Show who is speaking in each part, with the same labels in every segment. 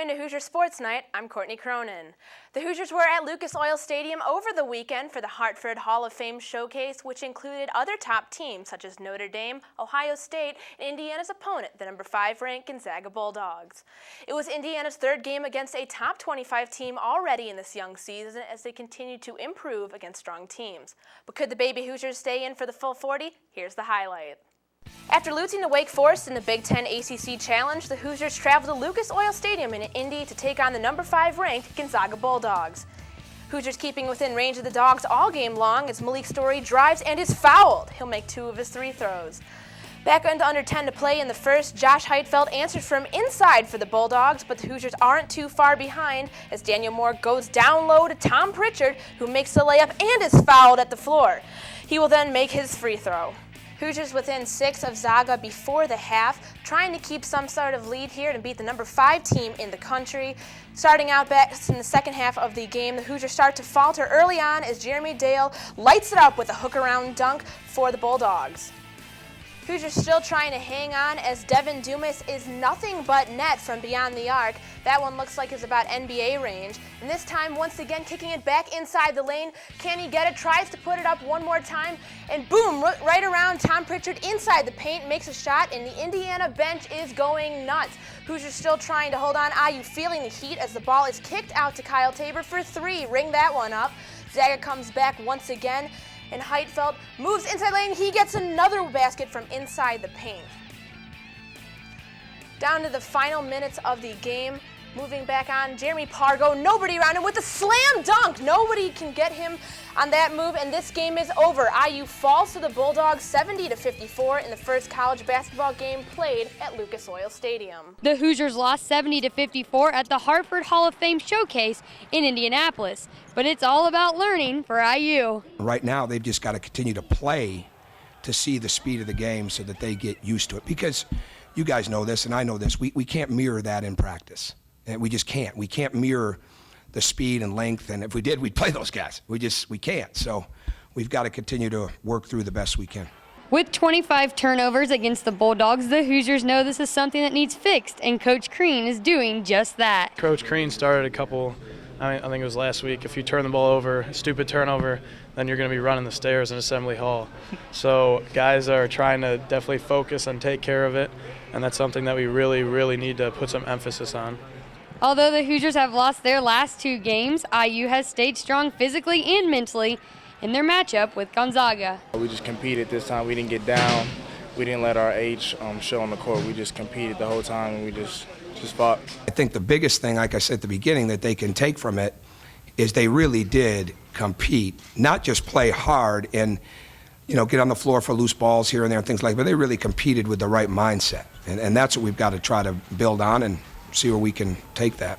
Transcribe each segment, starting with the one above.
Speaker 1: to Hoosier Sports Night. I'm Courtney Cronin. The Hoosiers were at Lucas Oil Stadium over the weekend for the Hartford Hall of Fame showcase, which included other top teams such as Notre Dame, Ohio State, and Indiana's opponent, the number 5 ranked Gonzaga Bulldogs. It was Indiana's third game against a top 25 team already in this young season as they continue to improve against strong teams. But could the baby Hoosiers stay in for the full 40? Here's the highlight. After losing to Wake Forest in the Big Ten ACC Challenge, the Hoosiers traveled to Lucas Oil Stadium in Indy to take on the number 5 ranked Gonzaga Bulldogs. Hoosiers keeping within range of the Dogs all game long as Malik Story drives and is fouled. He'll make 2 of his 3 throws. Back into under 10 to play in the first, Josh Heitfeld answered from inside for the Bulldogs, but the Hoosiers aren't too far behind as Daniel Moore goes down low to Tom Pritchard, who makes the layup and is fouled at the floor. He will then make his free throw. Hoosiers within 6 of Zaga before the half, trying to keep some sort of lead here to beat the number 5 team in the country. Starting out back in the second half of the game, the Hoosiers start to falter early on as Jeremy Dale lights it up with a hook-around dunk for the Bulldogs. Hoosiers still trying to hang on as Devin Dumas is nothing but net from beyond the arc. That one looks like it's about NBA range. And this time, once again, kicking it back inside the lane. Can he get it? Tries to put it up one more time. And boom, right around Tom Pritchard inside the paint, makes a shot, and the Indiana bench is going nuts. Hoosiers still trying to hold on. IU feeling the heat as the ball is kicked out to Kyle Tabor for 3. Ring that one up. Zaga comes back once again. And Heitfeld moves inside lane. He gets another basket from inside the paint. Down to the final minutes of the game. Moving back on, Jeremy Pargo, nobody around him with a slam dunk. Nobody can get him on that move, and this game is over. IU falls to the Bulldogs 70-54 in the first college basketball game played at Lucas Oil Stadium.
Speaker 2: The Hoosiers lost 70-54 at the Hartford Hall of Fame showcase in Indianapolis, but it's all about learning for IU.
Speaker 3: Right now, they've just got to continue to play to see the speed of the game so that they get used to it, because you guys know this and I know this, we can't mirror that in practice. And we just can't. We can't mirror the speed and length, and if we did, we'd play those guys. We can't. So we've got to continue to work through the best we can.
Speaker 2: With 25 turnovers against the Bulldogs, the Hoosiers know this is something that needs fixed, and Coach Crean is doing just that.
Speaker 4: Coach Crean started a couple, I think it was last week, if you turn the ball over, stupid turnover, then you're going to be running the stairs in Assembly Hall. So guys are trying to definitely focus and take care of it, and that's something that we really, really need to put some emphasis on.
Speaker 2: Although the Hoosiers have lost their last 2 games, IU has stayed strong physically and mentally in their matchup with Gonzaga.
Speaker 5: We just competed this time. We didn't get down. We didn't let our age show on the court. We just competed the whole time, and we just fought. I
Speaker 3: think the biggest thing, like I said at the beginning, that they can take from it is they really did compete, not just play hard and get on the floor for loose balls here and there and things like that, but they really competed with the right mindset. And that's what we've got to try to build on and see where we can take that.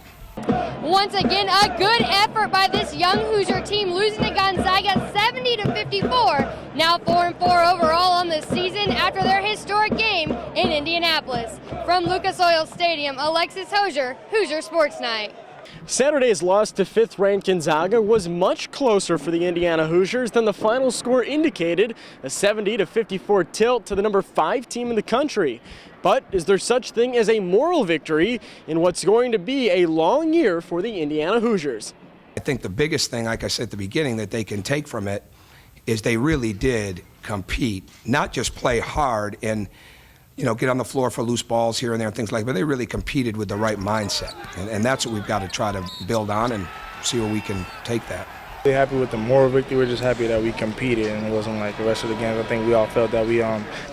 Speaker 2: Once again, a good effort by this young Hoosier team, losing to Gonzaga 70-54. Now 4-4 overall on the season after their historic game in Indianapolis. From Lucas Oil Stadium, Alexis Hoosier, Hoosier Sports Night.
Speaker 6: Saturday's loss to 5th-ranked Gonzaga was much closer for the Indiana Hoosiers than the final score indicated, a 70-54 tilt to the number 5 team in the country. But is there such thing as a moral victory in what's going to be a long year for the Indiana Hoosiers?
Speaker 3: I think the biggest thing, like I said at the beginning, that they can take from it is they really did compete, not just play hard and get on the floor for loose balls here and there and things like that, but they really competed with the right mindset. And that's what we've got to try to build on and see where we can take that.
Speaker 5: We're happy with the moral victory. We're just happy that we competed and it wasn't like the rest of the games. I think we all felt that we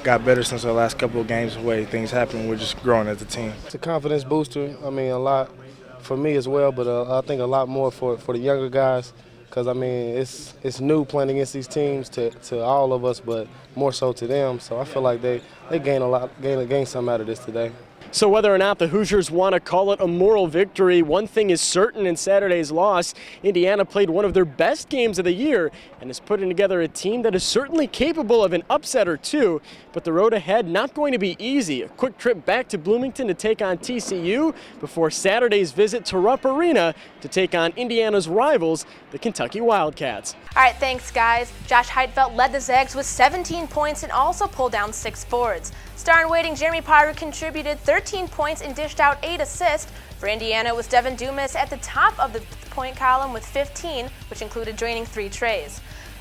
Speaker 5: got better since our last couple of games. The way things happened, we're just growing as a team.
Speaker 7: It's a confidence booster. I mean, a lot for me as well, but I think a lot more for the younger guys. Because, I mean, it's new playing against these teams to all of us, but more so to them. So I feel like they gain something out of this today.
Speaker 6: So whether or not the Hoosiers want to call it a moral victory, one thing is certain in Saturday's loss. Indiana played one of their best games of the year and is putting together a team that is certainly capable of an upset or two, but the road ahead not going to be easy. A quick trip back to Bloomington to take on TCU before Saturday's visit to Rupp Arena to take on Indiana's rivals, the Kentucky Wildcats.
Speaker 1: All right, thanks, guys. Josh Heitfeld led the Zags with 17 points and also pulled down 6 boards. Star in waiting Jeremy Pargo contributed 13 13 points and dished out 8 assists. For Indiana, it was Devin Dumas at the top of the point column with 15, which included draining 3 trays.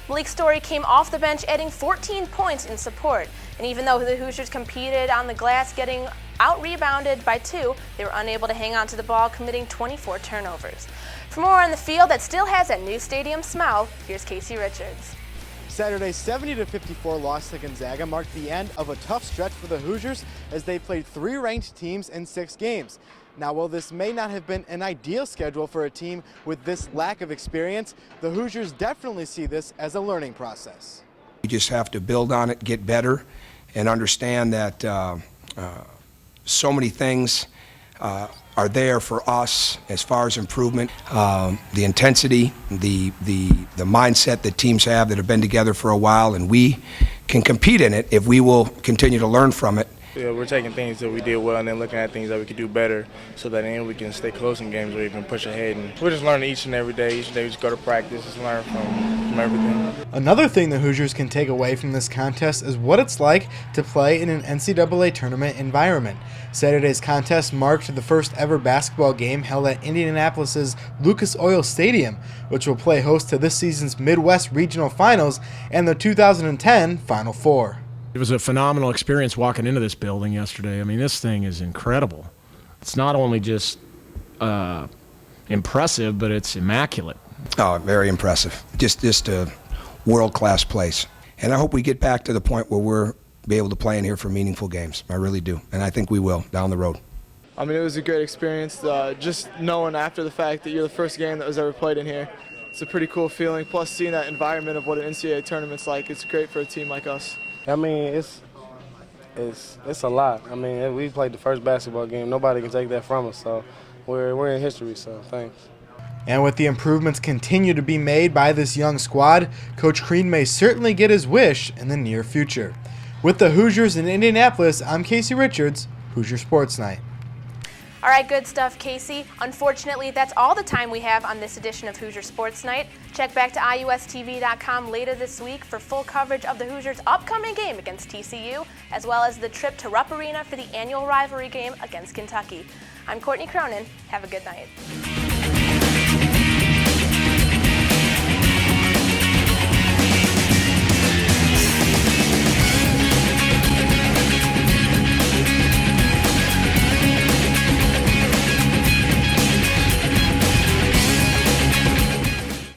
Speaker 1: Malik Story came off the bench, adding 14 points in support. And even though the Hoosiers competed on the glass, getting out-rebounded by 2, they were unable to hang on to the ball, committing 24 turnovers. For more on the field that still has that new stadium smell, here's Casey Richards.
Speaker 8: Saturday's 70-54 loss to Gonzaga marked the end of a tough stretch for the Hoosiers as they played 3 ranked teams in 6 games. Now, while this may not have been an ideal schedule for a team with this lack of experience, the Hoosiers definitely see this as a learning process.
Speaker 3: You just have to build on it, get better, and understand that so many things are there for us as far as improvement. The intensity, the mindset that teams have that have been together for a while, and we can compete in it if we will continue to learn from it.
Speaker 5: Yeah, we're taking things that we did well and then looking at things that we could do better so that then we can stay close in games or even push ahead. And we're just learning each and every day. Each day we just go to practice, just learn from everything.
Speaker 8: Another thing the Hoosiers can take away from this contest is what it's like to play in an NCAA tournament environment. Saturday's contest marked the first ever basketball game held at Indianapolis's Lucas Oil Stadium, which will play host to this season's Midwest Regional Finals and the 2010 Final Four.
Speaker 9: It was a phenomenal experience walking into this building yesterday. I mean, this thing is incredible. It's not only just impressive, but it's immaculate.
Speaker 3: Oh, very impressive. Just a world-class place. And I hope we get back to the point where we're be able to play in here for meaningful games. I really do. And I think we will down the road.
Speaker 10: I mean, it was a great experience. Just knowing after the fact that you're the first game that was ever played in here, it's a pretty cool feeling. Plus, seeing that environment of what an NCAA tournament's like, it's great for a team like us.
Speaker 7: I mean, it's a lot. I mean, we played the first basketball game. Nobody can take that from us. So we're in history. So thanks.
Speaker 8: And with the improvements continue to be made by this young squad, Coach Crean may certainly get his wish in the near future. With the Hoosiers in Indianapolis, I'm Casey Richards, Hoosier Sports Night.
Speaker 1: All right, good stuff, Casey. Unfortunately, that's all the time we have on this edition of Hoosier Sports Night. Check back to iustv.com later this week for full coverage of the Hoosiers' upcoming game against TCU, as well as the trip to Rupp Arena for the annual rivalry game against Kentucky. I'm Courtney Cronin. Have a good night.